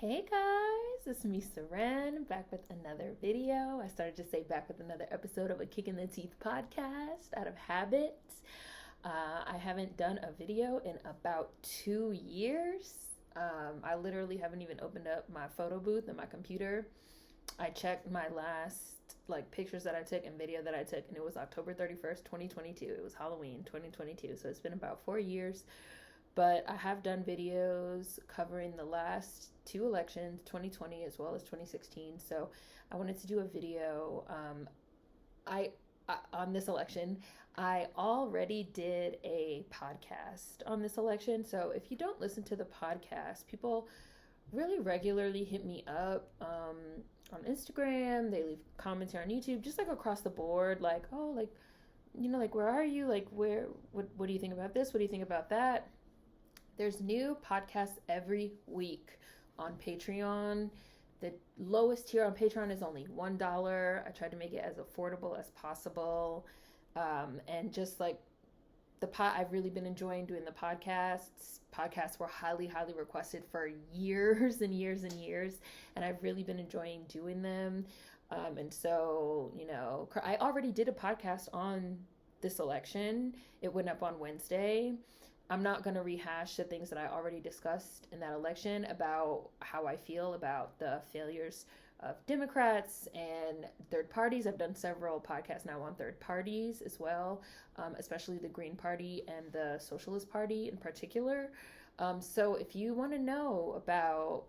Hey guys, it's me Seren, back with another video. I started to say back with another episode of a Kick in the Teeth podcast out of habit. I haven't done a video in about 2 years. I literally haven't even opened up my photo booth in my computer. I checked my last pictures that I took and video that I took, and it was October 31st, 2022. It was Halloween 2022, so it's been about 4 years. But I have done videos covering the last two elections, 2020 as well as 2016. So I wanted to do a video I on this election. I already did a podcast on this election. So if you don't listen to the podcast, people really regularly hit me up on Instagram. They leave comments here on YouTube, just across the board, where are you? What do you think about this? What do you think about that? There's new podcasts every week on Patreon. The lowest tier on Patreon is only $1. I tried to make it as affordable as possible. And just I've really been enjoying doing the podcasts. Podcasts were highly, highly requested for years and years and years. And I've really been enjoying doing them. And so, I already did a podcast on this election. It went up on Wednesday. I'm not going to rehash the things that I already discussed in that election about how I feel about the failures of Democrats and third parties. I've done several podcasts now on third parties as well, especially the Green Party and the Socialist Party in particular. So if you want to know about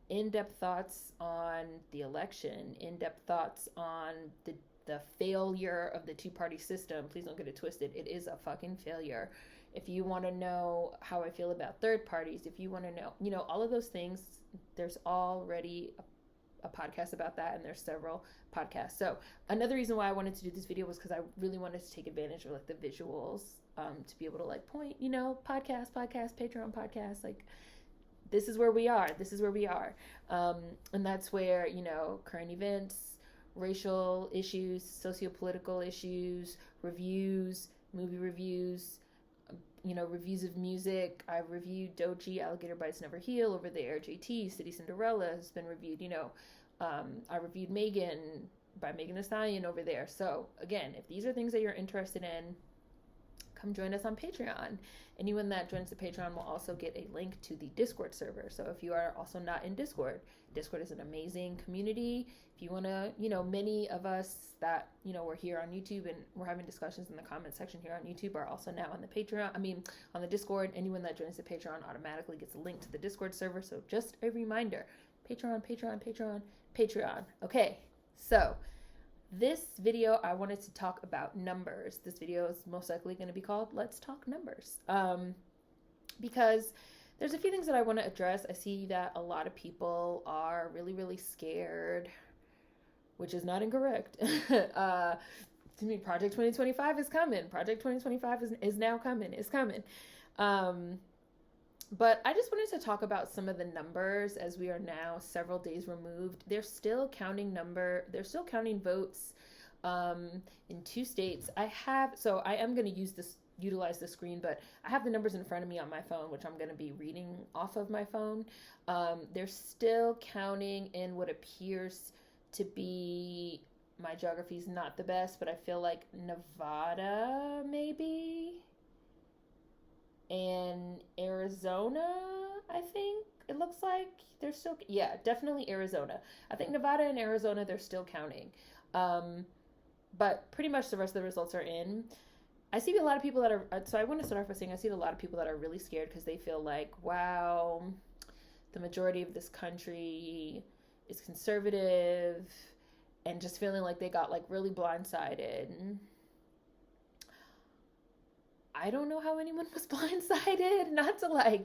in-depth thoughts on the election, in-depth thoughts on the failure of the two-party system, please don't get it twisted. It is a fucking failure. If you want to know how I feel about third parties, if you want to know, all of those things, there's already a podcast about that, and there's several podcasts. So another reason why I wanted to do this video was because I really wanted to take advantage of the visuals, to be able to point, podcast, Patreon podcast, this is where we are. This is where we are. And that's where, current events, racial issues, sociopolitical issues, reviews, movie reviews, reviews of music. I've reviewed Doechii, Alligator Bites Never Heal over there. JT, City Cinderella has been reviewed. I reviewed Megan by Megan Thee Stallion over there. So again, if these are things that you're interested in, come join us on Patreon. Anyone that joins the Patreon will also get a link to the Discord server. So if you are also not in Discord is an amazing community. If you want to, many of us that, we're here on YouTube and we're having discussions in the comment section here on YouTube are also now on the Patreon. On the Discord. Anyone that joins the Patreon automatically gets a link to the Discord server. So just a reminder, Patreon. Okay, so this video, I wanted to talk about numbers. This video is most likely going to be called Let's Talk Numbers. Because there's a few things that I want to address. I see that a lot of people are really, really scared, which is not incorrect. To me, Project 2025 is coming. Project 2025 is now coming. It's coming. But I just wanted to talk about some of the numbers as we are now several days removed. They're still counting votes in 2 states. I am going to utilize the screen, but I have the numbers in front of me on my phone, which I'm going to be reading off of my phone. They're still counting in what appears to be, my geography is not the best, but I feel like Nevada maybe, and Arizona, I think it looks like they're still, definitely Arizona. I think Nevada and Arizona, they're still counting. But pretty much the rest of the results are in. I see a lot of people that are, so I want to start off by saying I see a lot of people that are really scared because they feel like, wow, the majority of this country is conservative, and just feeling like they got really blindsided. I don't know how anyone was blindsided, not to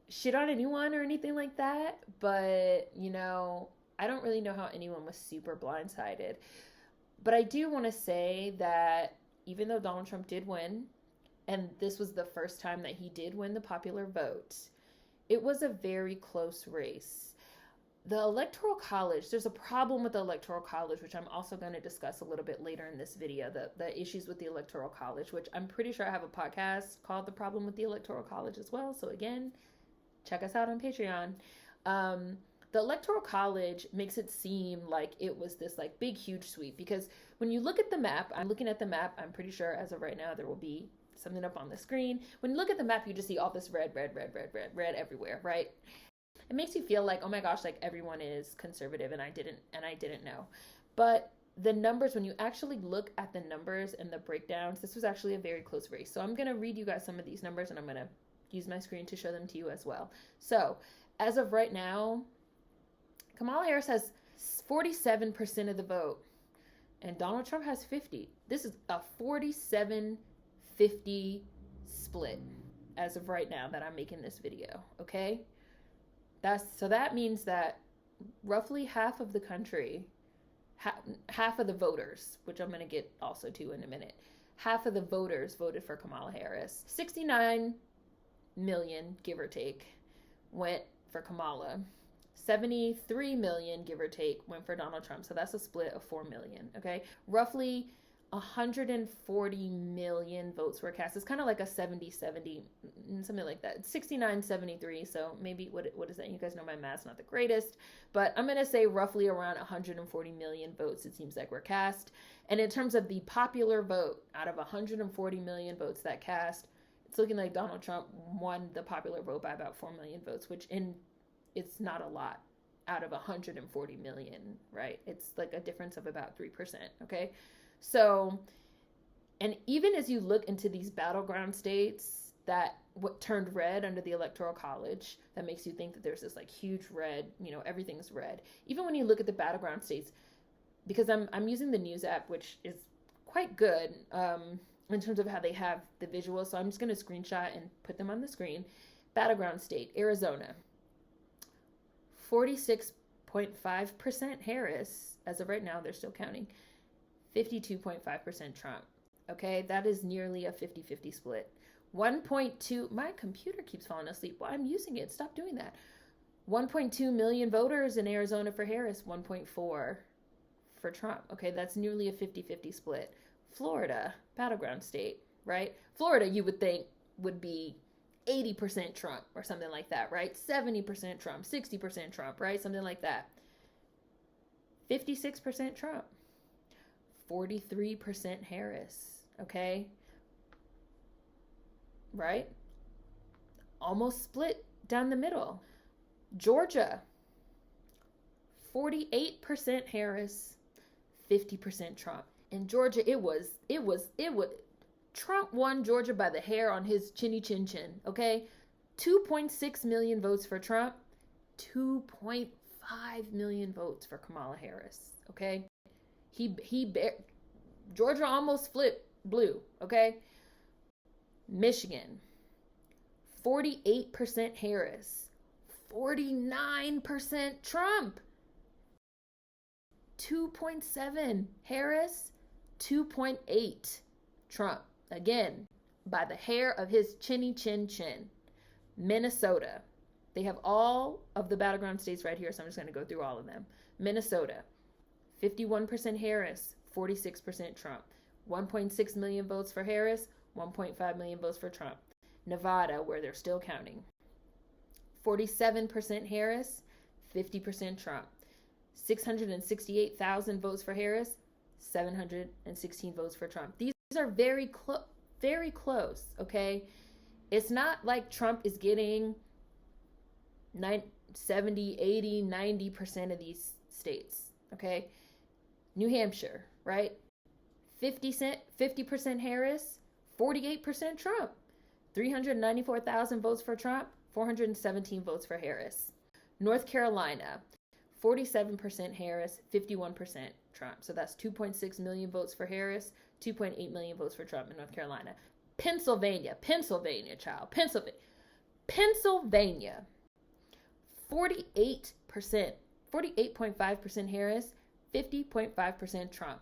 shit on anyone or anything like that, but I don't really know how anyone was super blindsided. But I do want to say that even though Donald Trump did win, and this was the first time that he did win the popular vote, it was a very close race. The Electoral College, there's a problem with the Electoral College, which I'm also going to discuss a little bit later in this video, the issues with the Electoral College, which I'm pretty sure I have a podcast called The Problem with the Electoral College as well. So again, check us out on Patreon. The Electoral College makes it seem like it was this like big, huge sweep, because when you look at the map, I'm looking at the map, I'm pretty sure as of right now, there will be something up on the screen. When you look at the map, you just see all this red everywhere, right? It makes you feel like, oh my gosh, like everyone is conservative and I didn't know. But the numbers, when you actually look at the numbers and the breakdowns, this was actually a very close race. So I'm going to read you guys some of these numbers and I'm going to use my screen to show them to you as well. So as of right now, Kamala Harris has 47% of the vote and Donald Trump has 50. This is a 47-50 split as of right now that I'm making this video, okay? That means that roughly half of the country, half of the voters, which I'm going to get also to in a minute, half of the voters voted for Kamala Harris. 69 million, give or take, went for Kamala. 73 million, give or take, went for Donald Trump. So that's a split of 4 million, okay? Roughly 140 million votes were cast. It's kind of like a 70-70, something like that. 69-73, so maybe, what is that? You guys know my math's not the greatest, but I'm going to say roughly around 140 million votes it seems like were cast. And in terms of the popular vote, out of 140 million votes that cast, it's looking like Donald Trump won the popular vote by about 4 million votes, which it's not a lot out of 140 million, right? It's like a difference of about 3%, okay? So, and even as you look into these battleground states that what turned red under the Electoral College, that makes you think that there's this like huge red, everything's red. Even when you look at the battleground states, because I'm using the news app, which is quite good in terms of how they have the visuals. So I'm just going to screenshot and put them on the screen. Battleground state, Arizona. 46.5% Harris. As of right now, they're still counting. 52.5% Trump. Okay, that is nearly a 50-50 split. 1.2, my computer keeps falling asleep. Well, I'm using it. Stop doing that. 1.2 million voters in Arizona for Harris, 1.4 for Trump. Okay, that's nearly a 50-50 split. Florida, battleground state, right? Florida, you would think, would be 80% Trump or something like that, right? 70% Trump, 60% Trump, right? Something like that. 56% Trump. 43% Harris, okay? Right? Almost split down the middle. Georgia, 48% Harris, 50% Trump. In Georgia, it was Trump won Georgia by the hair on his chinny chin chin, okay? 2.6 million votes for Trump, 2.5 million votes for Kamala Harris, okay? Georgia almost flipped blue, okay? Michigan, 48% Harris, 49% Trump. 2.7 Harris, 2.8 Trump. Again, by the hair of his chinny chin chin. Minnesota. They have all of the battleground states right here, so I'm just going to go through all of them. Minnesota, 51% Harris, 46% Trump. 1.6 million votes for Harris, 1.5 million votes for Trump. Nevada, where they're still counting. 47% Harris, 50% Trump. 668,000 votes for Harris, 716 votes for Trump. These are very close, okay? It's not like Trump is getting 70, 80, 90% of these states, okay? New Hampshire, right? 50% Harris, 48% Trump. 394,000 votes for Trump, 417 votes for Harris. North Carolina, 47% Harris, 51% Trump. So that's 2.6 million votes for Harris, 2.8 million votes for Trump in North Carolina. Pennsylvania, child. Pennsylvania, 48.5% Harris, 50.5% Trump.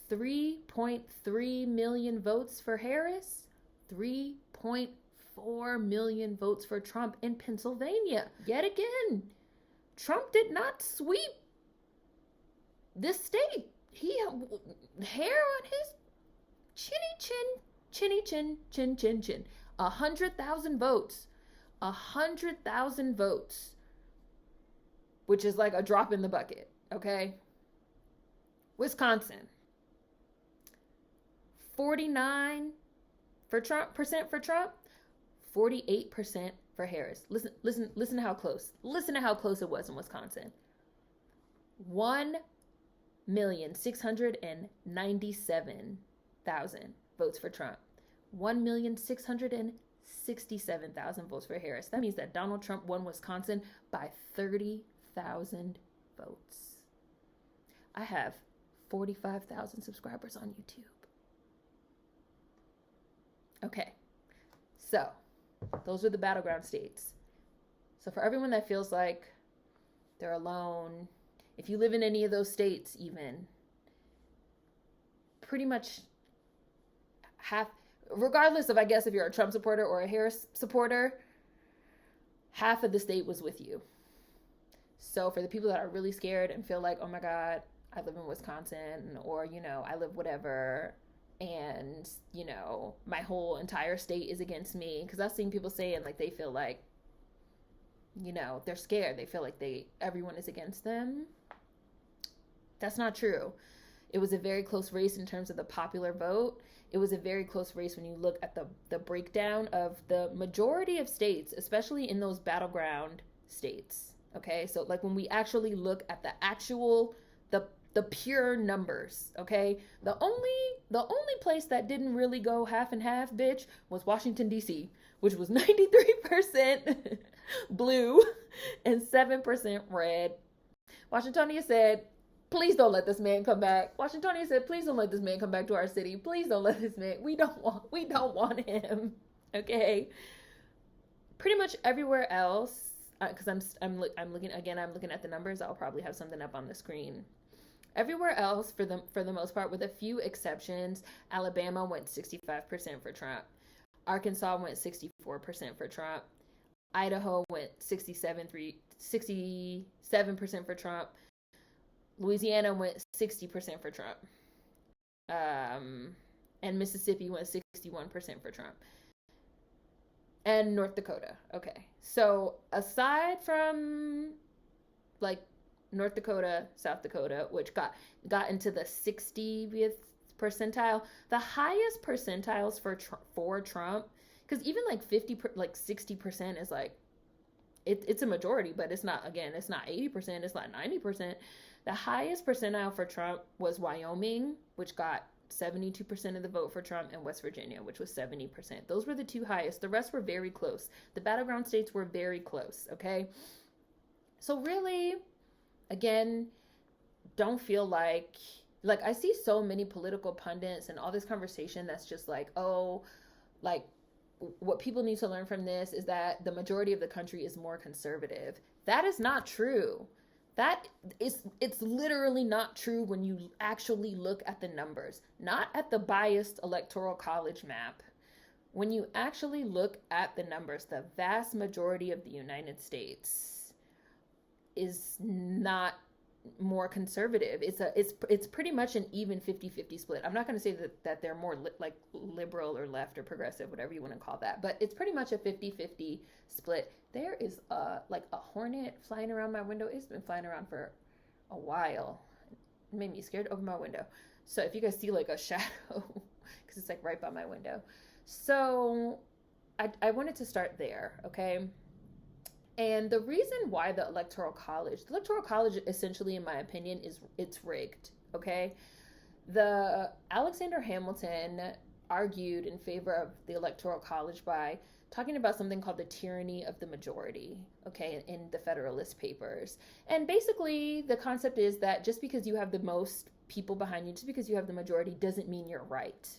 3.3 million votes for Harris, 3.4 million votes for Trump in Pennsylvania. Yet again, Trump did not sweep this state. He had hair on his chinny chin. 100,000 votes. 100,000 votes which is like a drop in the bucket, okay? Wisconsin, 49% for Trump, 48% for Harris. Listen to how close. Listen to how close it was in Wisconsin. 1,697,000 votes for Trump. 1,667,000 votes for Harris. That means that Donald Trump won Wisconsin by 30,000 votes. I have 45,000 subscribers on YouTube. Okay, so those are the battleground states. So for everyone that feels like they're alone, if you live in any of those states, even, pretty much half, regardless of, I guess, if you're a Trump supporter or a Harris supporter, half of the state was with you. So for the people that are really scared and feel like, oh my God, I live in Wisconsin, or, you know, I live whatever, and, you know, my whole entire state is against me, because I've seen people saying, like, they feel like, you know, they're scared. They feel like everyone is against them. That's not true. It was a very close race in terms of the popular vote. It was a very close race when you look at the breakdown of the majority of states, especially in those battleground states. Okay, so like when we actually look at the actual, the pure numbers, okay? The only place that didn't really go half and half, bitch, was Washington, D.C., which was 93% blue and 7% red. Washingtonia said, please don't let this man come back. Washingtonia said, please don't let this man come back to our city. Please don't let this man, we don't want him, okay? Pretty much everywhere else, because I'm looking at the numbers. I'll probably have something up on the screen. Everywhere else, for the most part, with a few exceptions, Alabama went 65% for Trump. Arkansas went 64% for Trump. Idaho went 67% for Trump. Louisiana went 60% for Trump. And Mississippi went 61% for Trump. And North Dakota. Okay. So aside from like North Dakota, South Dakota, which got into the 60th percentile, the highest percentiles for Trump, because even like 60% is like, it's a majority, but it's not 80%, it's not 90%. The highest percentile for Trump was Wyoming, which got 72% of the vote for Trump, and West Virginia, which was 70%. Those were the two highest. The rest were very close. The battleground states were very close, okay? So really, again, don't feel like I see so many political pundits and all this conversation that's just like, oh, like what people need to learn from this is that the majority of the country is more conservative. That is not true. It's literally not true when you actually look at the numbers, not at the biased electoral college map. When you actually look at the numbers, the vast majority of the United States is not more conservative. It's pretty much an even 50-50 split. I'm not going to say that they're more like liberal or left or progressive, whatever you want to call that, but it's pretty much a 50-50 split. There is like a hornet flying around my window. It's been flying around for a while. It made me scared to open my window. So if you guys see like a shadow, because it's like right by my window. So I wanted to start there, okay? And the reason why the Electoral College essentially, in my opinion, it's rigged, okay? The Alexander Hamilton argued in favor of the Electoral College by talking about something called the tyranny of the majority, okay, in the Federalist Papers. And basically, the concept is that just because you have the most people behind you, just because you have the majority, doesn't mean you're right.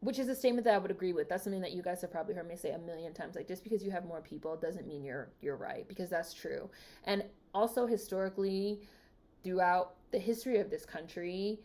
Which is a statement that I would agree with. That's something that you guys have probably heard me say a million times. Like, just because you have more people doesn't mean you're right, because that's true. And also historically, throughout the history of this country,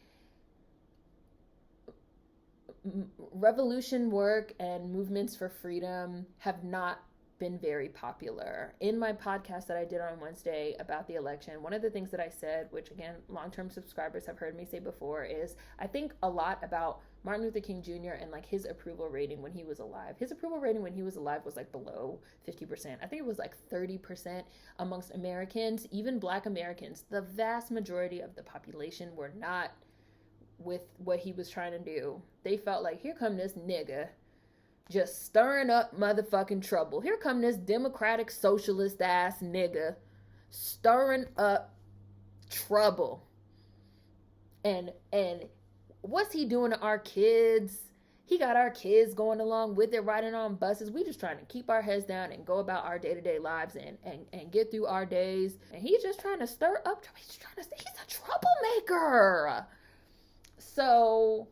revolution work and movements for freedom have not been very popular. In my podcast that I did on Wednesday about the election, one of the things that I said, which again, long-term subscribers have heard me say before, is I think a lot about Martin Luther King Jr. and like his approval rating when he was alive. His approval rating when he was alive was like below 50%. I think it was like 30% amongst Americans, even Black Americans. The vast majority of the population were not with what he was trying to do. They felt like, here come this nigga just stirring up motherfucking trouble. Here come this democratic socialist ass nigga stirring up trouble. And what's he doing to our kids? He got our kids going along with it, riding on buses. We just trying to keep our heads down and go about our day-to-day lives and get through our days. And he's just trying to stir up. He's a troublemaker. So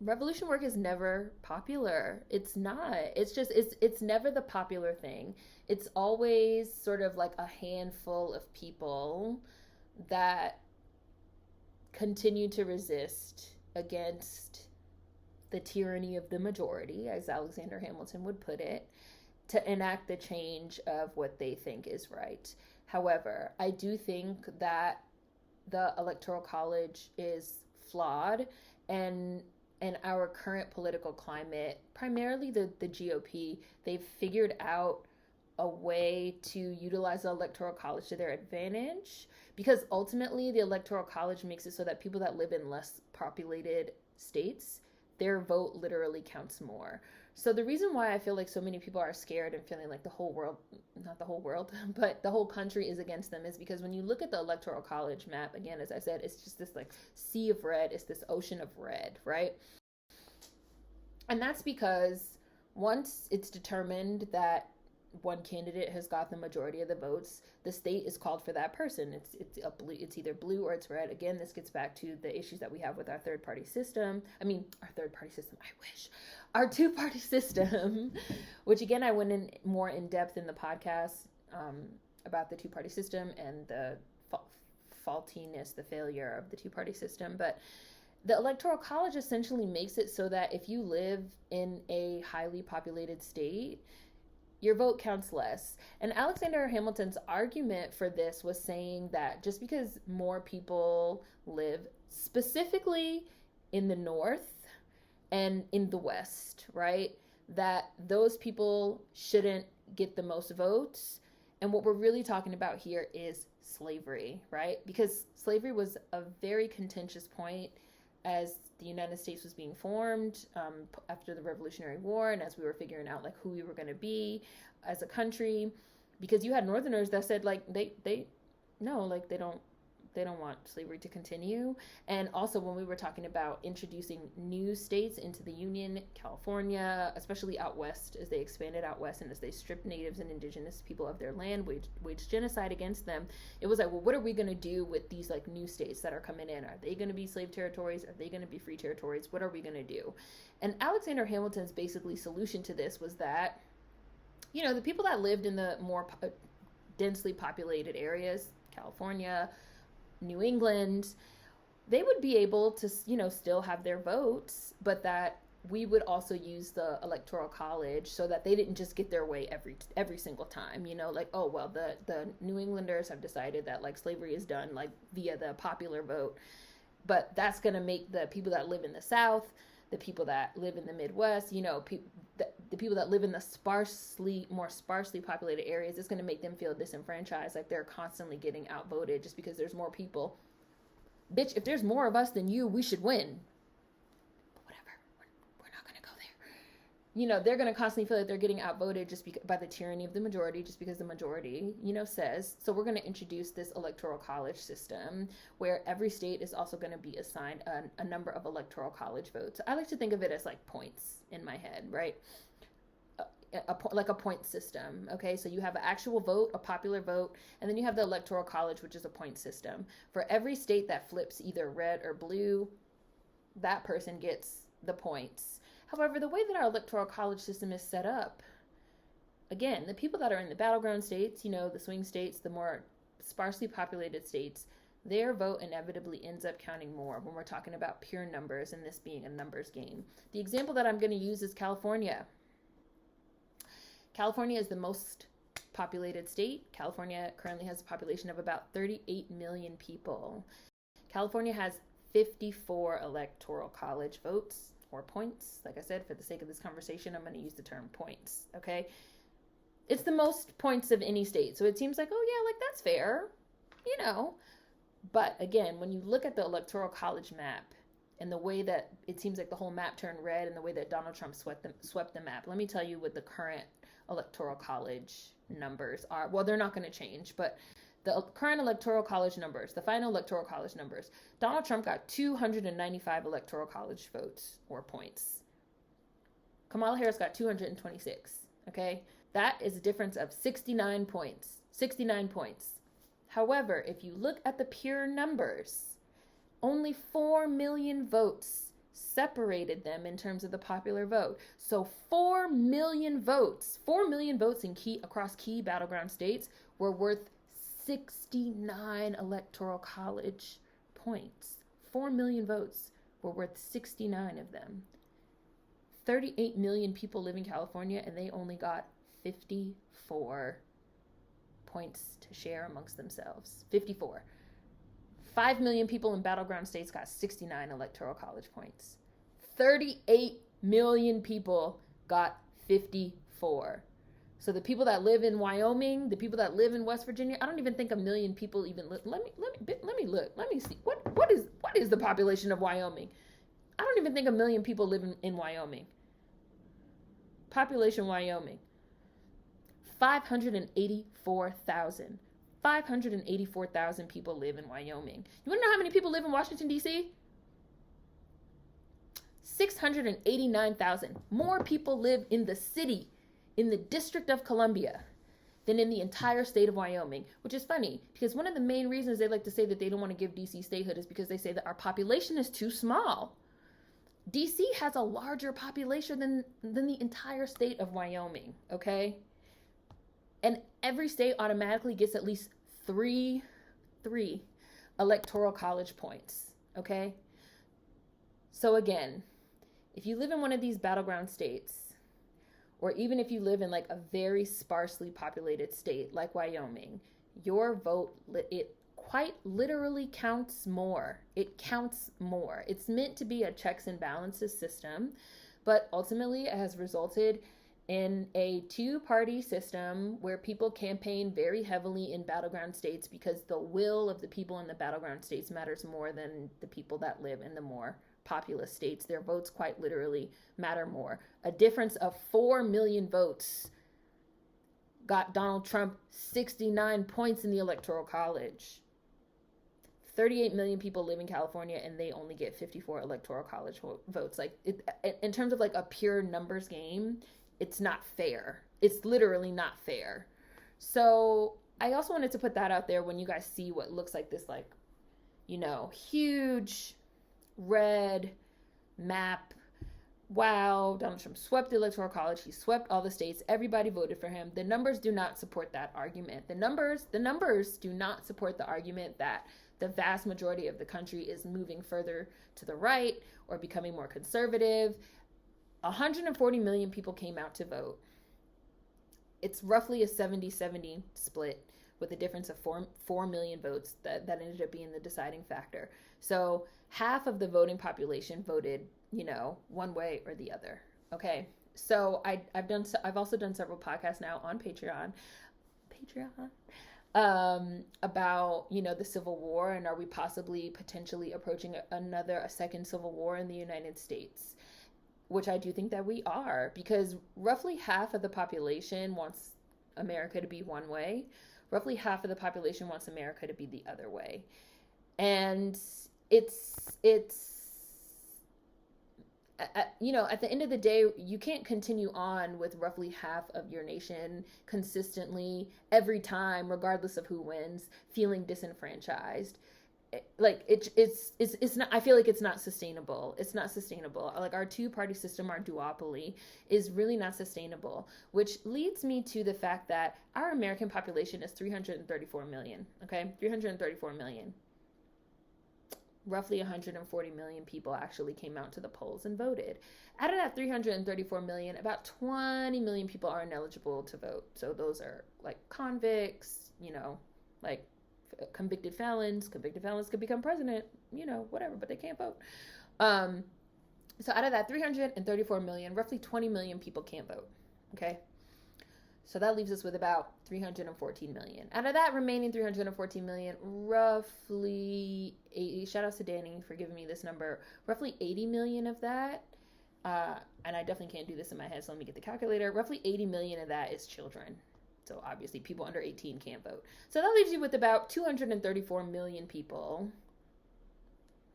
revolution work is never popular. It's not. It's never the popular thing. It's always sort of like a handful of people that continue to resist against the tyranny of the majority, as Alexander Hamilton would put it, to enact the change of what they think is right. However, I do think that the Electoral College is flawed, and our current political climate, primarily the GOP, they've figured out a way to utilize the Electoral College to their advantage, because ultimately the Electoral College makes it so that people that live in less populated states, their vote literally counts more. So the reason why I feel like so many people are scared and feeling like the whole world, not the whole world, but the whole country is against them is because when you look at the Electoral College map, again, as I said, it's just this like sea of red. It's this ocean of red, right? And that's because once it's determined that one candidate has got the majority of the votes, the state is called for that person. It's either blue or it's red. Again, this gets back to the issues that we have with our third-party system. Our two-party system, which again, I went in more in depth in the podcast about the two-party system and the faultiness, the failure of the two-party system. But the Electoral College essentially makes it so that if you live in a highly populated state, your vote counts less. And Alexander Hamilton's argument for this was saying that just because more people live specifically in the North and in the West, right, that those people shouldn't get the most votes. And what we're really talking about here is slavery, right? Because slavery was a very contentious point as the United States was being formed after the Revolutionary War, and as we were figuring out like who we were going to be as a country, because you had Northerners that said like they don't want slavery to continue. And also when we were talking about introducing new states into the Union, California, especially out west, as they expanded out west and as they stripped natives and indigenous people of their land, waged genocide against them, it was like, well, what are we going to do with these like new states that are coming in? Are they going to be slave territories? Are they going to be free territories? What are we going to do? And Alexander Hamilton's basically solution to this was that, you know, the people that lived in the more densely populated areas, California, New England, they would be able to, you know, still have their votes, but that we would also use the Electoral College so that they didn't just get their way every single time, you know, like, oh, well, the New Englanders have decided that like slavery is done like via the popular vote, but that's going to make the people that live in the South, the people that live in the Midwest, you know, the people that live in the more sparsely populated areas, it's going to make them feel disenfranchised, like they're constantly getting outvoted just because there's more people. Bitch, if there's more of us than you, we should win. But whatever, we're not going to go there. You know, they're going to constantly feel like they're getting outvoted just by the tyranny of the majority, just because the majority, you know, says. So we're going to introduce this Electoral College system where every state is also going to be assigned a number of Electoral College votes. I like to think of it as like points in my head, right? Like a point system, okay? So you have an actual vote, a popular vote, and then you have the Electoral College, which is a point system. For every state that flips either red or blue, that person gets the points. However, the way that our Electoral College system is set up, again, the people that are in the battleground states, you know, the swing states, the more sparsely populated states, their vote inevitably ends up counting more when we're talking about pure numbers and this being a numbers game. The example that I'm going to use is California. California is the most populated state. California currently has a population of about 38 million people. California has 54 electoral college votes or points. Like I said, for the sake of this conversation, I'm going to use the term points, okay? It's the most points of any state. So it seems like, oh yeah, like that's fair, you know. But again, when you look at the electoral college map and the way that it seems like the whole map turned red and the way that Donald Trump swept the map, let me tell you what the current electoral college numbers are. Well, they're not going to change, but the current electoral college numbers, the final electoral college numbers, Donald Trump got 295 electoral college votes or points. Kamala Harris got 226, okay? That is a difference of 69 points. 69 points. However, if you look at the pure numbers, only 4 million votes separated them in terms of the popular vote. So 4 million votes across key battleground states were worth 69 electoral college points. 4 million votes were worth 69 of them. 38 million people live in California and they only got 54 points to share amongst themselves. 54. 5 million people in battleground states got 69 electoral college points. 38 million people got 54. So the people that live in Wyoming, the people that live in West Virginia, I don't even think a million people even live. Let me look. Let me see. What is the population of Wyoming? I don't even think a million people live in Wyoming. Population Wyoming. 584,000. 584,000 people live in Wyoming. You want to know how many people live in Washington, D.C.? 689,000. More people live in the city, in the District of Columbia, than in the entire state of Wyoming, which is funny because one of the main reasons they like to say that they don't want to give D.C. statehood is because they say that our population is too small. D.C. has a larger population than the entire state of Wyoming, okay? And every state automatically gets at least three electoral college points, okay? So again, if you live in one of these battleground states, or even if you live in like a very sparsely populated state like Wyoming, your vote, it quite literally counts more. It counts more. It's meant to be a checks and balances system, but ultimately it has resulted in a two-party system where people campaign very heavily in battleground states because the will of the people in the battleground states matters more than the people that live in the more populous states. Their votes quite literally matter more. A difference of 4 million votes got Donald Trump 69 points in the Electoral College. 38 million people live in California and they only get 54 Electoral College votes. Like, in terms of like a pure numbers game, it's not fair. It's literally not fair. So I also wanted to put that out there when you guys see what looks like this, like, you know, huge red map. Wow, Donald Trump swept the Electoral College. He swept all the states. Everybody voted for him. The numbers do not support that argument. The numbers do not support the argument that the vast majority of the country is moving further to the right or becoming more conservative. 140 million people came out to vote. It's roughly a 70-70 split with a difference of 4 million votes that ended up being the deciding factor. So half of the voting population voted, you know, one way or the other. Okay. So I've also done several podcasts now on Patreon about, you know, the Civil War and are we potentially approaching a second Civil War in the United States, which I do think that we are, because roughly half of the population wants America to be one way. Roughly half of the population wants America to be the other way. And it's you know, at the end of the day, you can't continue on with roughly half of your nation consistently every time, regardless of who wins, feeling disenfranchised. Like it's not, I feel like it's not sustainable. It's not sustainable. Like our two-party system, our duopoly is really not sustainable, which leads me to the fact that our American population is 334 million. Okay. 334 million. roughly 140 million people actually came out to the polls and voted. Out of that 334 million, about 20 million people are ineligible to vote. So those are like convicts, like convicted felons. Convicted felons could become president, whatever, but they can't vote. So out of that 334 million, roughly 20 million people can't vote. Okay. So that leaves us with about 314 million. Out of that remaining 314 million, roughly 80, shout out to Danny for giving me this number, roughly 80 million of that, and I definitely can't do this in my head, so let me get the calculator. Roughly 80 million of that is children. So obviously people under 18 can't vote. So that leaves you with about 234 million people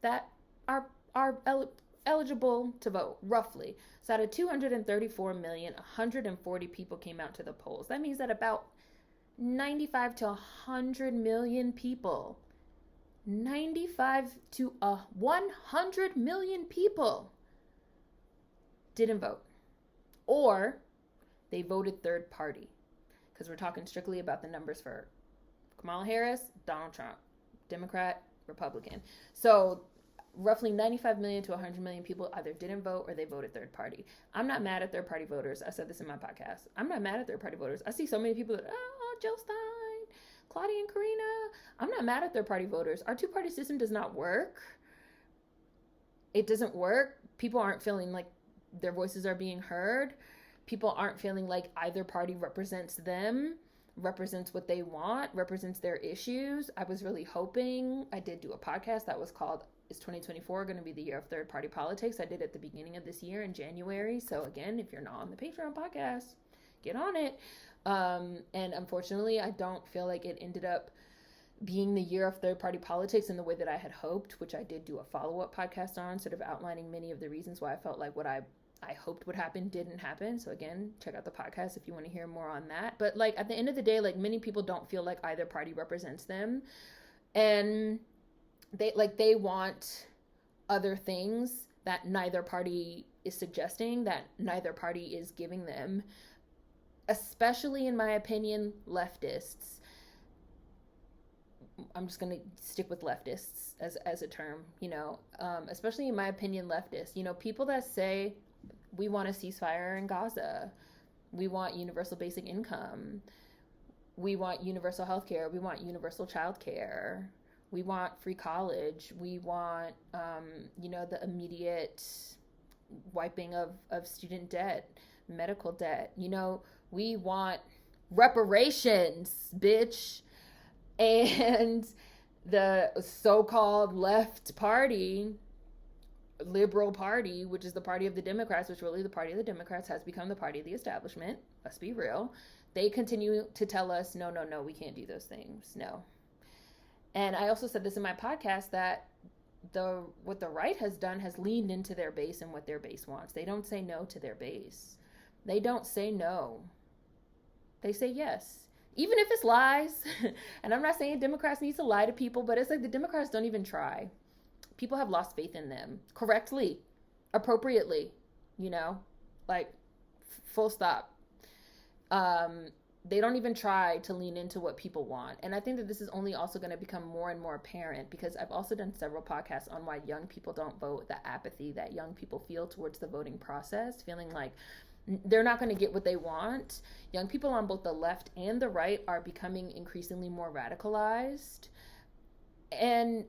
that are eligible to vote, roughly. So out of 234 million, 140 people came out to the polls. That means that about 95 to 100 million people, 95 to 100 million people didn't vote. Or they voted third party. Because we're talking strictly about the numbers for Kamala Harris, Donald Trump, Democrat, Republican. So roughly 95 million to 100 million people either didn't vote or they voted third party. I'm not mad at third party voters. I said this in my podcast. I'm not mad at third party voters. I see so many people that, Joe Stein, Claudia and Karina. I'm not mad at third party voters. Our two-party system does not work. It doesn't work. People aren't feeling like their voices are being heard. People aren't feeling like either party represents them, represents what they want, represents their issues. I was really hoping, I did do a podcast that was called, Is 2024 going to be the year of third party politics? I did it at the beginning of this year in January. So again, if you're not on the Patreon podcast, get on it. And unfortunately, I don't feel like it ended up being the year of third party politics in the way that I had hoped, which I did do a follow-up podcast on, sort of outlining many of the reasons why I felt like what I hoped would happen didn't happen. So again, check out the podcast if you want to hear more on that. But like at the end of the day, like many people don't feel like either party represents them. And they want other things that neither party is suggesting, that neither party is giving them, especially in my opinion, leftists. I'm just going to stick with leftists as a term, especially in my opinion, leftists, people that say we want a ceasefire in Gaza. We want universal basic income. We want universal health care. We want universal child care. We want free college. We want, the immediate wiping of student debt, medical debt. We want reparations, bitch. And the so-called left party, liberal party, which is the party of the Democrats, which really the party of the Democrats has become the party of the establishment. Let's be real. They continue to tell us, no, we can't do those things. No. And I also said this in my podcast that what the right has done has leaned into their base and what their base wants. They don't say no to their base. They don't say no. They say yes. Even if it's lies. And I'm not saying Democrats need to lie to people, but it's like the Democrats don't even try. People have lost faith in them correctly, appropriately, like full stop. They don't even try to lean into what people want. And I think that this is only also going to become more and more apparent because I've also done several podcasts on why young people don't vote, the apathy that young people feel towards the voting process, feeling like they're not going to get what they want. Young people on both the left and the right are becoming increasingly more radicalized. And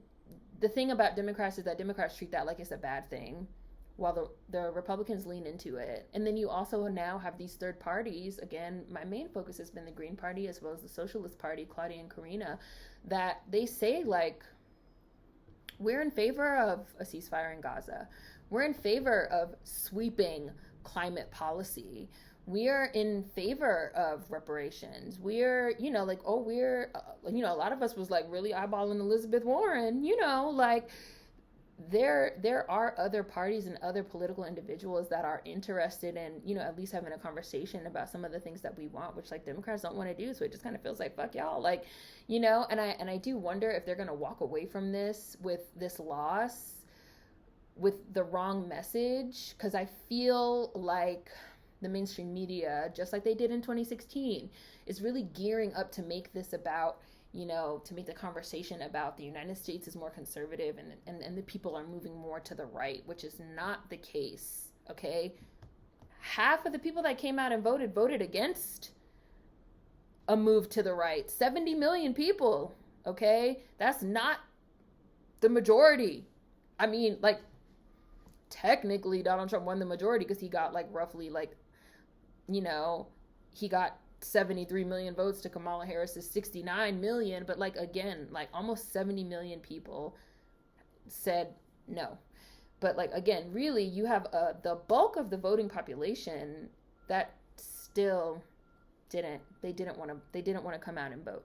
the thing about Democrats is that Democrats treat that like it's a bad thing, while the Republicans lean into it. And then you also now have these third parties. Again, my main focus has been the Green Party as well as the Socialist Party, Claudia and Karina, that they say, like, we're in favor of a ceasefire in Gaza. We're in favor of sweeping climate policy. We are in favor of reparations. We're, a lot of us was like really eyeballing Elizabeth Warren, there are other parties and other political individuals that are interested in, at least having a conversation about some of the things that we want, which like Democrats don't want to do. So it just kind of feels like, fuck y'all, and I do wonder if they're going to walk away from this with this loss with the wrong message. Cause I feel like the mainstream media, just like they did in 2016, is really gearing up to make this about, to make the conversation about the United States is more conservative and the people are moving more to the right, which is not the case, okay? Half of the people that came out and voted against a move to the right. 70 million people, okay? That's not the majority. I mean, like, technically Donald Trump won the majority because he got, like, roughly, like, he got 73 million votes to Kamala Harris's 69 million, but, like, again, like, almost 70 million people said no. But, like, again, really, you have the bulk of the voting population that still didn't want to come out and vote,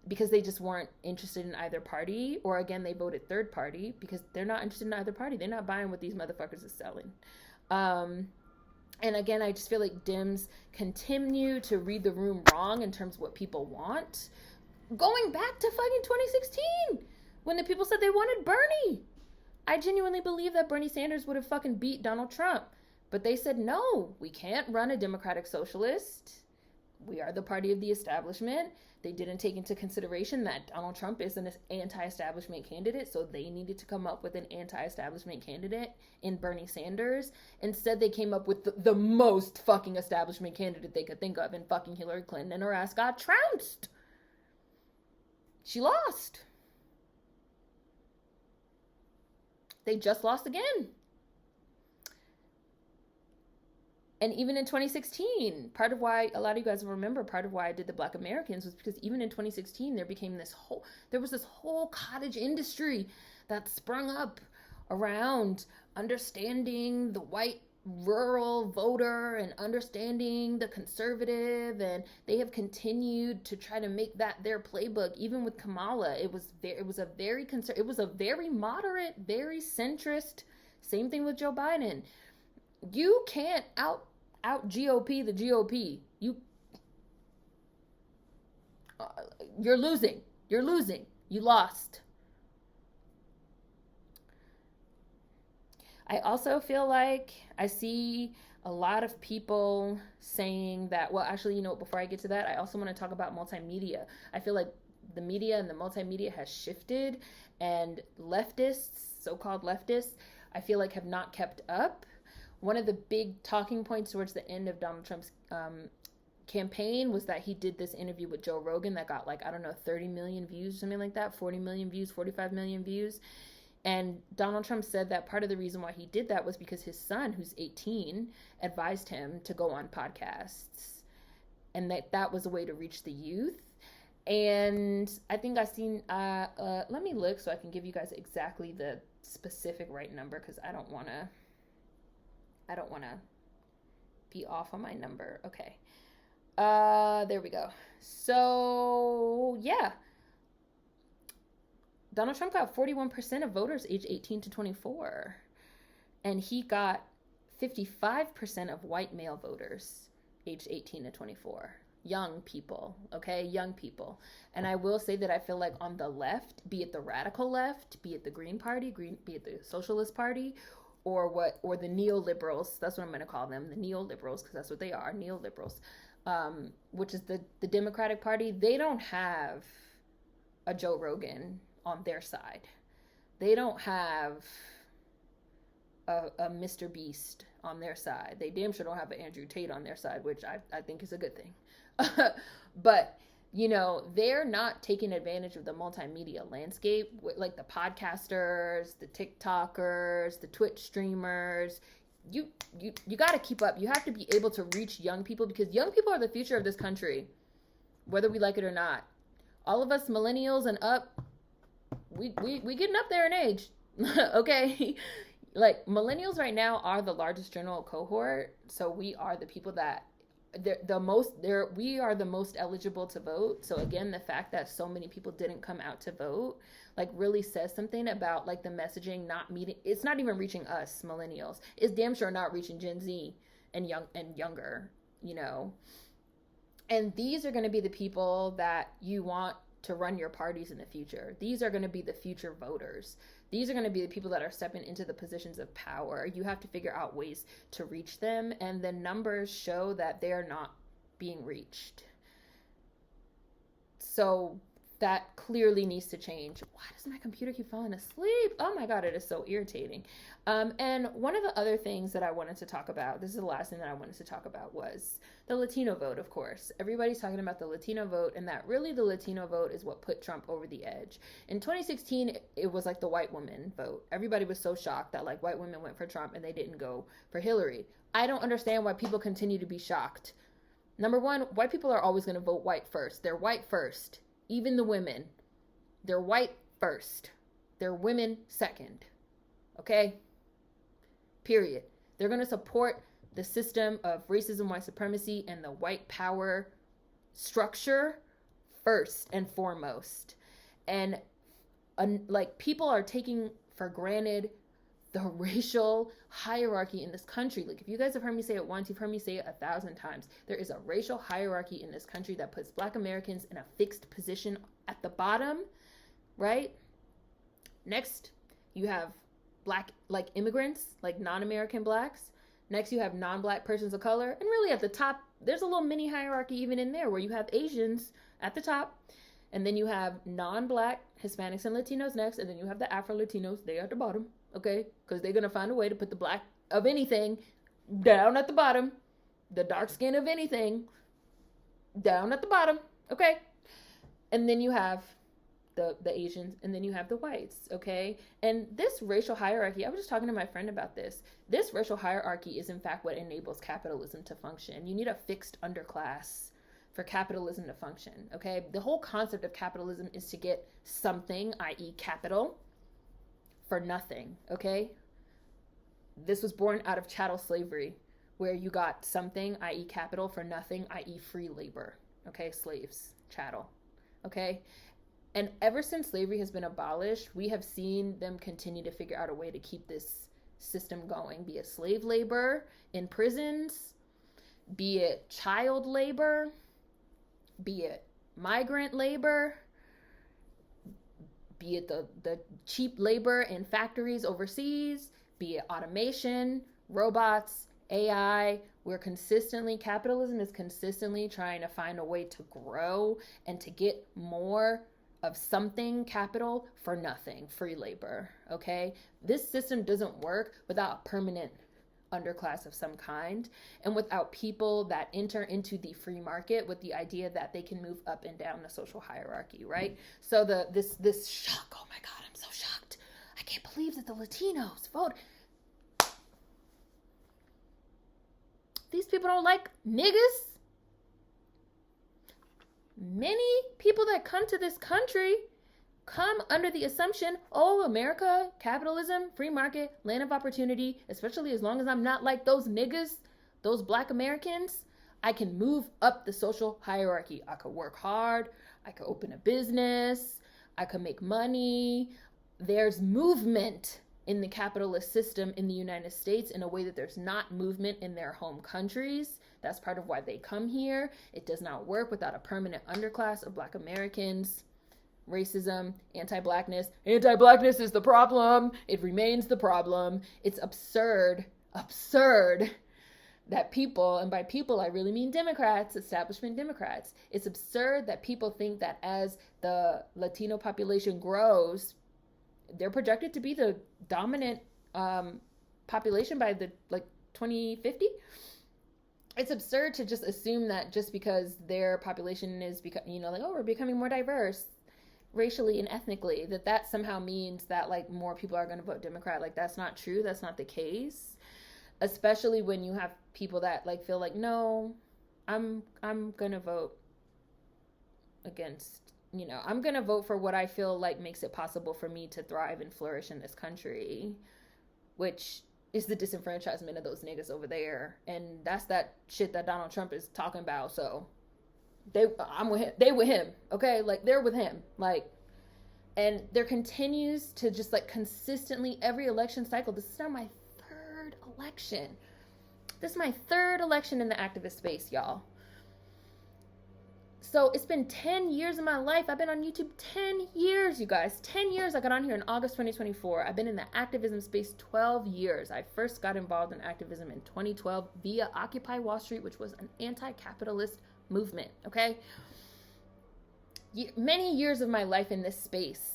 because they just weren't interested in either party, or again, they voted third party because they're not interested in either party. They're not buying what these motherfuckers is selling. And again, I just feel like Dems continue to read the room wrong in terms of what people want. Going back to fucking 2016, when the people said they wanted Bernie. I genuinely believe that Bernie Sanders would have fucking beat Donald Trump. But they said, no, we can't run a democratic socialist. We are the party of the establishment. They didn't take into consideration that Donald Trump is an anti-establishment candidate, so they needed to come up with an anti-establishment candidate in Bernie Sanders. Instead, they came up with the most fucking establishment candidate they could think of in fucking Hillary Clinton, and her ass got trounced. She lost. They just lost again. And even in 2016, part of why a lot of you guys remember, part of why I did the Black Americans was because even in 2016, there was this whole cottage industry that sprung up around understanding the white rural voter and understanding the conservative, and they have continued to try to make that their playbook. Even with Kamala, it was a very moderate, very centrist. Same thing with Joe Biden. You can't out GOP the GOP. You're losing. You lost. I also feel like I see a lot of people saying that, well, actually, before I get to that, I also want to talk about multimedia. I feel like the media and the multimedia has shifted, and leftists, so-called leftists, I feel like have not kept up. One of the big talking points towards the end of Donald Trump's campaign was that he did this interview with Joe Rogan that got 30 million views, something like that, 40 million views, 45 million views. And Donald Trump said that part of the reason why he did that was because his son, who's 18, advised him to go on podcasts, and that was a way to reach the youth. And I think I've seen, let me look so I can give you guys exactly the specific right number, because I don't want to be off on my number. Okay. There we go. So, yeah. Donald Trump got 41% of voters aged 18 to 24. And he got 55% of white male voters aged 18 to 24. Young people, okay? Young people. And I will say that I feel like on the left, be it the radical left, be it the Green Party, be it the Socialist Party, or the neoliberals, that's what I'm going to call them, the neoliberals, because that's what they are, neoliberals, which is the Democratic Party. They don't have a Joe Rogan on their side. They don't have a Mr. Beast on their side. They damn sure don't have an Andrew Tate on their side, which I think is a good thing. But they're not taking advantage of the multimedia landscape, like the podcasters, the TikTokers, the Twitch streamers. You got to keep up. You have to be able to reach young people, because young people are the future of this country, whether we like it or not. All of us millennials and up, we getting up there in age. Okay. Like, millennials right now are the largest general cohort, so we are the people that we are the most eligible to vote. So again, the fact that so many people didn't come out to vote, really says something about, the messaging not meeting. It's not even reaching us millennials. It's damn sure not reaching Gen Z and younger, And these are going to be the people that you want to run your parties in the future. These are going to be the future voters. These are going to be the people that are stepping into the positions of power. You have to figure out ways to reach them, and the numbers show that they're not being reached. So that clearly needs to change. Why does my computer keep falling asleep? Oh my God, it is so irritating. And one of the other things that I wanted to talk about, this is the last thing that I wanted to talk about, was the Latino vote, of course. Everybody's talking about the Latino vote, and that really the Latino vote is what put Trump over the edge. In 2016, it was like the white woman vote. Everybody was so shocked that like white women went for Trump and they didn't go for Hillary. I don't understand why people continue to be shocked. Number one, white people are always going to vote white first. They're white first. Even the women, they're white first. They're women second. Okay? Period. They're going to support the system of racism, white supremacy, and the white power structure first and foremost. And like people are taking for granted the racial hierarchy in this country. Like if you guys have heard me say it once, you've heard me say it 1,000 times. There is a racial hierarchy in this country that puts Black Americans in a fixed position at the bottom, right? Next, you have Black, like immigrants, like non-American Blacks. Next, you have non-Black persons of color. And really at the top, there's a little mini hierarchy even in there where you have Asians at the top. And then you have non-Black Hispanics and Latinos next. And then you have the Afro-Latinos, they at the bottom. Okay, because they're going to find a way to put the Black of anything down at the bottom. The dark skin of anything down at the bottom. Okay. And then you have the Asians, and then you have the whites. Okay. And this racial hierarchy, I was just talking to my friend about this. This racial hierarchy is in fact what enables capitalism to function. You need a fixed underclass for capitalism to function. Okay. The whole concept of capitalism is to get something, i.e. capital, for nothing, okay? This was born out of chattel slavery, where you got something, i.e. capital, for nothing, i.e. free labor, okay? Slaves, chattel, okay? And ever since slavery has been abolished, we have seen them continue to figure out a way to keep this system going, be it slave labor in prisons, be it child labor, be it migrant labor, be it the cheap labor in factories overseas, be it automation, robots, AI. Capitalism is consistently trying to find a way to grow and to get more of something, capital, for nothing, free labor, okay? This system doesn't work without a permanent underclass of some kind, and without people that enter into the free market with the idea that they can move up and down the social hierarchy, right? So this shock, oh my God, I'm so shocked. I can't believe that the Latinos vote. These people don't like niggas. Many people that come to this country come under the assumption, oh, America, capitalism, free market, land of opportunity, especially as long as I'm not like those niggas, those Black Americans, I can move up the social hierarchy. I could work hard. I could open a business. I could make money. There's movement in the capitalist system in the United States in a way that there's not movement in their home countries. That's part of why they come here. It does not work without a permanent underclass of Black Americans. Racism, anti-Blackness. Anti-Blackness is the problem. It remains the problem. It's absurd that people, and by people I really mean Democrats, establishment Democrats. It's absurd that people think that as the Latino population grows, they're projected to be the dominant population by the 2050. It's absurd to just assume that just because their population is we're becoming more diverse racially and ethnically, that somehow means that more people are going to vote Democrat. That's not true. That's not the case. Especially when you have people that feel no, I'm going to vote against, I'm going to vote for what I feel makes it possible for me to thrive and flourish in this country, which is the disenfranchisement of those niggas over there. And that's that shit that Donald Trump is talking about. So I'm with him. They with him. Okay. They're with him. And there continues to just consistently every election cycle. This is now my third election. This is my third election in the activist space, y'all. So it's been 10 years of my life. I've been on YouTube 10 years, you guys. 10 years. I got on here in August 2024. I've been in the activism space 12 years. I first got involved in activism in 2012 via Occupy Wall Street, which was an anti-capitalist movement, okay? many years of my life in this space.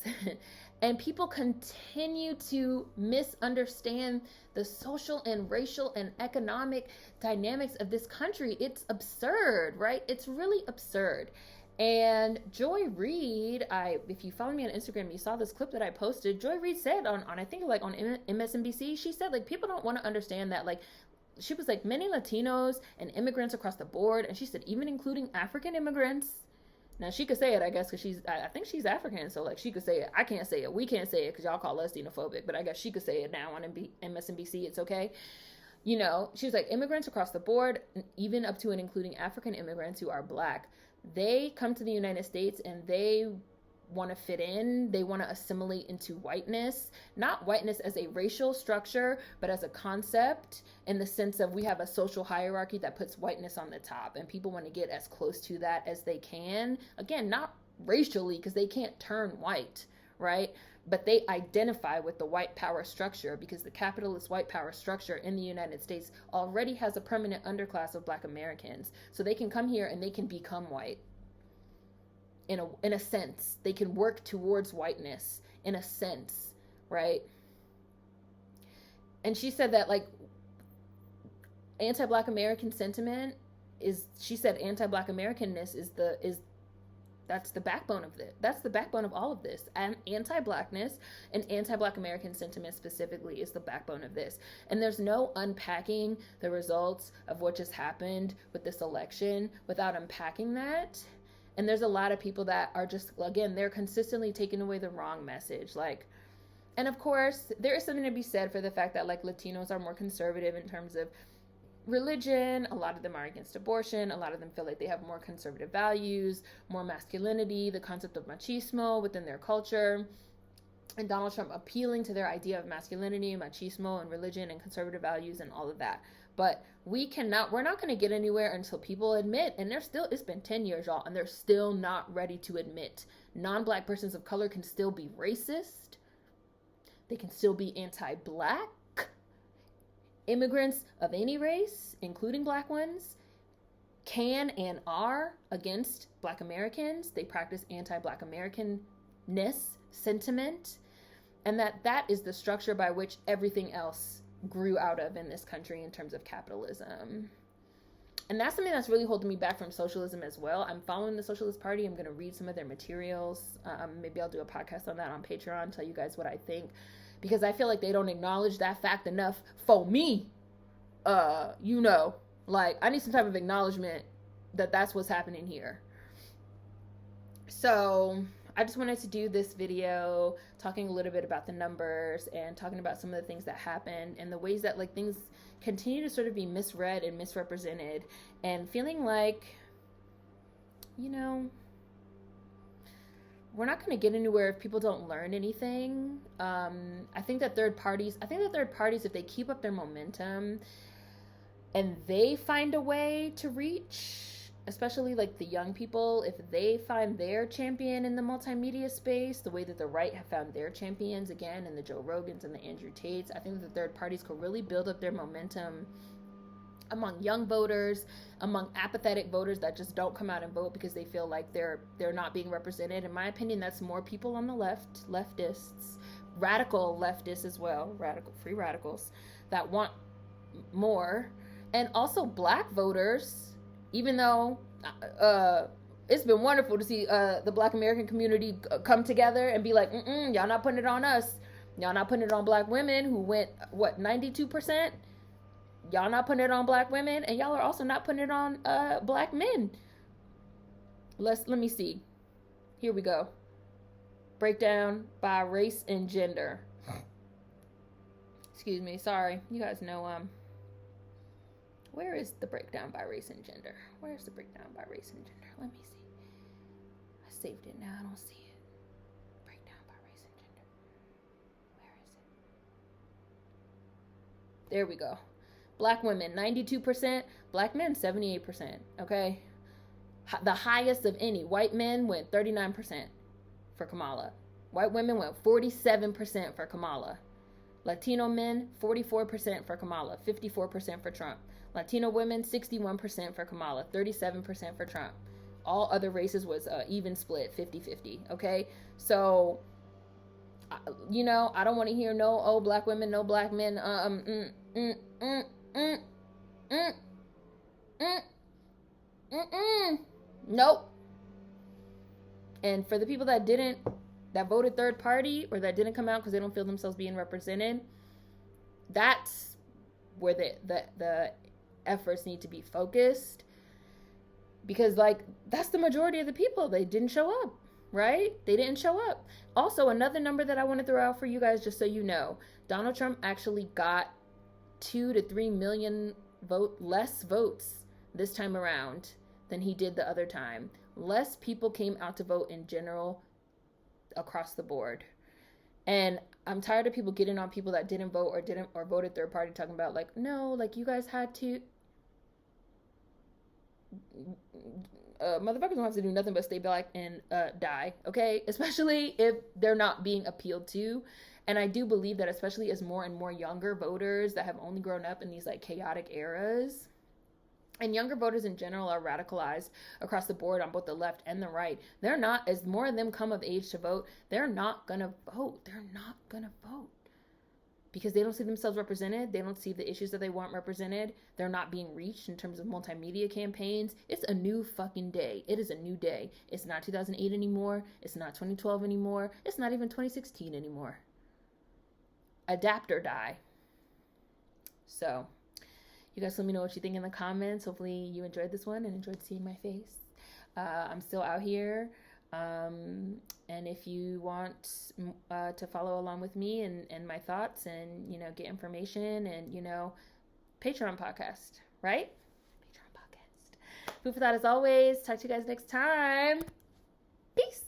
And people continue to misunderstand the social and racial and economic dynamics of this country. It's absurd, right? It's really absurd. And Joy Reid, if you follow me on Instagram, you saw this clip that I posted. Joy Reid said on I think like on MSNBC, she said like people don't want to understand that, like, she was like, many Latinos and immigrants across the board, and she said even including African immigrants. Now, she could say it, I guess, because I think she's African, so, like, she could say it. I can't say it. We can't say it because y'all call us xenophobic, but I guess she could say it now on MSNBC. It's okay. You know, she was like, immigrants across the board, even up to and including African immigrants who are Black, they come to the United States and they want to fit in. They want to assimilate into whiteness, not whiteness as a racial structure, but as a concept, in the sense of we have a social hierarchy that puts whiteness on the top, and people want to get as close to that as they can. Again, not racially, because they can't turn white, right? But they identify with the white power structure, because the capitalist white power structure in the United States already has a permanent underclass of Black Americans. So they can come here and they can become white. In a sense, they can work towards whiteness in a sense, right? And she said that, like, anti-Black American sentiment she said anti-Black Americanness that's the backbone of this. That's the backbone of all of this. And anti-Blackness and anti-Black American sentiment specifically is the backbone of this. And there's no unpacking the results of what just happened with this election without unpacking that. And there's a lot of people that are just, again, they're consistently taking away the wrong message. Like, and of course, there is something to be said for the fact that, like, Latinos are more conservative in terms of religion. A lot of them are against abortion. A lot of them feel like they have more conservative values, more masculinity, the concept of machismo within their culture. And Donald Trump appealing to their idea of masculinity, machismo, and religion and conservative values and all of that. But we're not going to get anywhere until people admit, and it's been 10 years, y'all, and they're still not ready to admit. Non-Black persons of color can still be racist. They can still be anti-Black. Immigrants of any race, including Black ones, can and are against Black Americans. They practice anti-Black Americanness sentiment, and that is the structure by which everything else grew out of in this country in terms of capitalism. And that's something that's really holding me back from socialism as well. I'm following the Socialist Party. I'm going to read some of their materials. Maybe I'll do a podcast on that on Patreon, tell you guys what I think, because I feel like they don't acknowledge that fact enough for me. Like, I need some type of acknowledgement that that's what's happening here. So I just wanted to do this video talking a little bit about the numbers and talking about some of the things that happened and the ways that, like, things continue to sort of be misread and misrepresented, and feeling like, we're not going to get anywhere if people don't learn anything. I think that third parties, if they keep up their momentum and they find a way to reach, especially like the young people, if they find their champion in the multimedia space, the way that the right have found their champions, again, in the Joe Rogans and the Andrew Tates, I think that the third parties could really build up their momentum among young voters, among apathetic voters that just don't come out and vote because they feel like they're not being represented. In my opinion, that's more people on the left, leftists, radical leftists as well, free radicals that want more, and also Black voters. Even though it's been wonderful to see the Black American community come together and be like, y'all not putting it on us. Y'all not putting it on Black women who went, 92%? Y'all not putting it on Black women, and y'all are also not putting it on Black men. Let me see. Here we go. Breakdown by race and gender. Excuse me, sorry. You guys know, where is the breakdown by race and gender? Where's the breakdown by race and gender? Let me see. I saved it now. I don't see it. Breakdown by race and gender. Where is it? There we go. Black women, 92%. Black men, 78%. Okay? The highest of any. White men went 39% for Kamala. White women went 47% for Kamala. Latino men, 44% for Kamala. 54% for Trump. Latino women, 61% for Kamala, 37% for Trump. All other races was even split, 50-50. Okay, so I don't want to hear no, oh, black women, no black men. Nope. And for the people that voted third party or that didn't come out because they don't feel themselves being represented, that's where the efforts need to be focused, because like that's the majority of the people. They didn't show up, right? They didn't show up. Also, another number that I want to throw out for you guys, just so you know, Donald Trump actually got 2 to 3 million less votes this time around than he did the other time. Less people came out to vote in general across the board. And I'm tired of people getting on people that didn't vote or voted third party, talking about like, no, like you guys had to. Motherfuckers don't have to do nothing but stay black and die, okay? Especially if they're not being appealed to. And I do believe that, especially as more and more younger voters that have only grown up in these like chaotic eras, and younger voters in general are radicalized across the board on both the left and the right. They're not, as more of them come of age to vote, they're not gonna vote. They're not gonna vote because they don't see themselves represented. They don't see the issues that they want represented. They're not being reached in terms of multimedia campaigns. It's a new fucking day. It is a new day. It's not 2008 anymore. It's not 2012 anymore. It's not even 2016 anymore. Adapt or die. So, you guys let me know what you think in the comments. Hopefully you enjoyed this one and enjoyed seeing my face. I'm still out here. And if you want to follow along with me and my thoughts and, get information and, Patreon podcast, right? Patreon podcast. Food for thought as always. Talk to you guys next time. Peace.